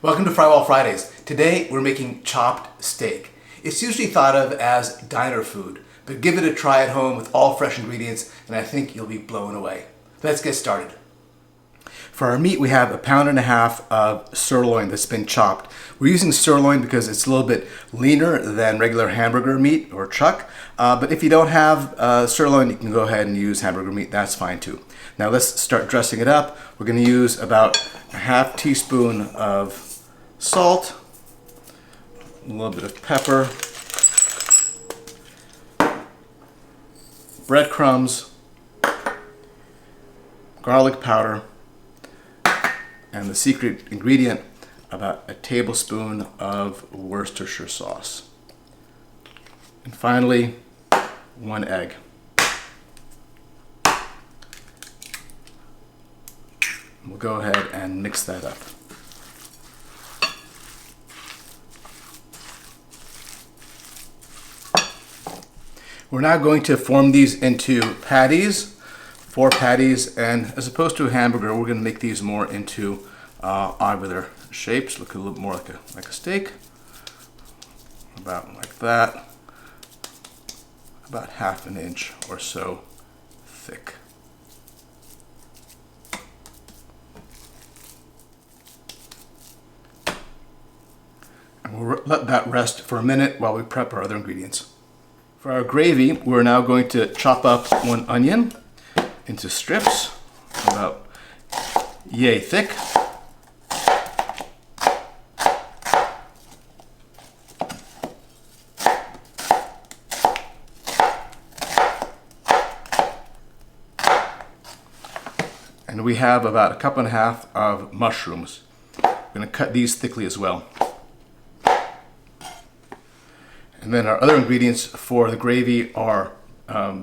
Welcome to Frywall Fridays. Today we're making chopped steak. It's usually thought of as diner food, but give it a try at home with all fresh ingredients and I think you'll be blown away. Let's get started. For our meat we have 1.5 pounds of sirloin that's been chopped. We're using sirloin because it's a little bit leaner than regular hamburger meat or chuck, but if you don't have sirloin you can go ahead and use hamburger meat, that's fine too. Now let's start dressing it up. We're going to use about a half teaspoon of salt, a little bit of pepper, breadcrumbs, garlic powder, and the secret ingredient, about a tablespoon of Worcestershire sauce. And finally, 1 egg. We'll go ahead and mix that up. We're now going to form these into patties, 4 patties, and as opposed to a hamburger, we're going to make these more into ovular shapes, look a little more like a steak, about like that, about 1/2 inch or so thick. And we'll let that rest for a minute while we prep our other ingredients. For our gravy, we're now going to chop up 1 onion into strips, about yay thick. And we have about 1.5 cups of mushrooms. I'm going to cut these thickly as well. And then our other ingredients for the gravy are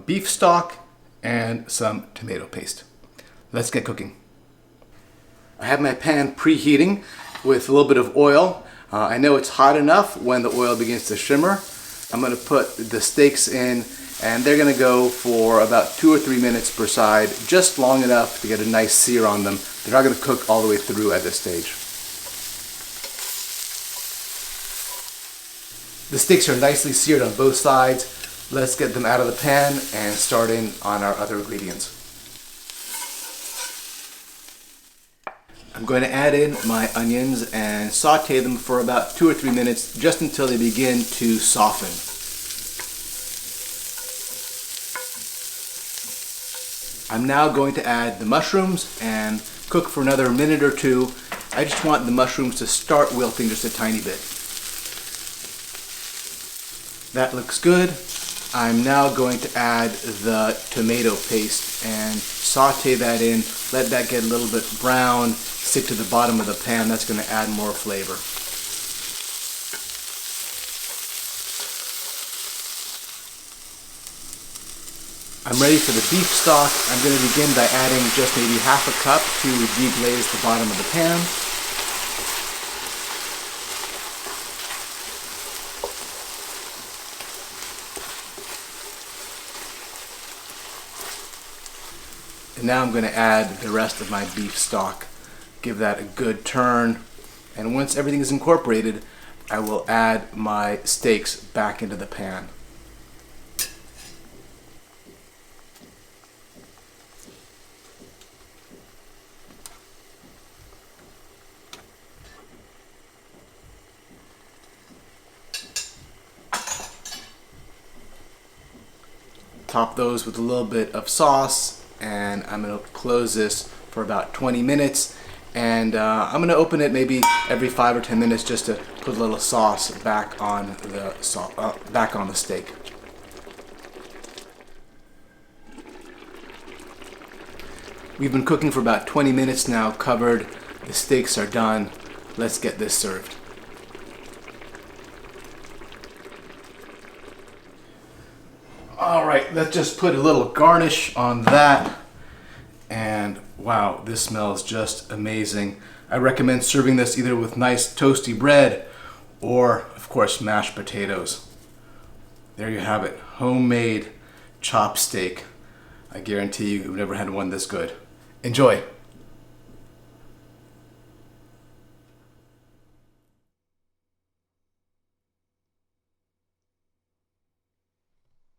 beef stock and some tomato paste. Let's get cooking. I have my pan preheating with a little bit of oil. I know it's hot enough when the oil begins to shimmer. I'm going to put the steaks in and they're going to go for about 2 or 3 minutes per side, just long enough to get a nice sear on them. They're not going to cook all the way through at this stage. The steaks are nicely seared on both sides. Let's get them out of the pan and start in on our other ingredients. I'm going to add in my onions and saute them for about 2 or 3 minutes, just until they begin to soften. I'm now going to add the mushrooms and cook for another minute or 2. I just want the mushrooms to start wilting just a tiny bit. That looks good. I'm now going to add the tomato paste and saute that in, let that get a little bit brown, stick to the bottom of the pan. That's going to add more flavor. I'm ready for the beef stock. I'm going to begin by adding just maybe 1/2 cup to deglaze the bottom of the pan. And now I'm going to add the rest of my beef stock. Give that a good turn. And once everything is incorporated, I will add my steaks back into the pan. Top those with a little bit of sauce. And I'm going to close this for about 20 minutes, and I'm going to open it maybe every 5 or 10 minutes just to put a little sauce back on the steak. We've been cooking for about 20 minutes now, covered. The steaks are done. Let's get this served. Alright, let's just put a little garnish on that. And wow, this smells just amazing. I recommend serving this either with nice toasty bread or, of course, mashed potatoes. There you have it, homemade chopped steak. I guarantee you've never had one this good. Enjoy.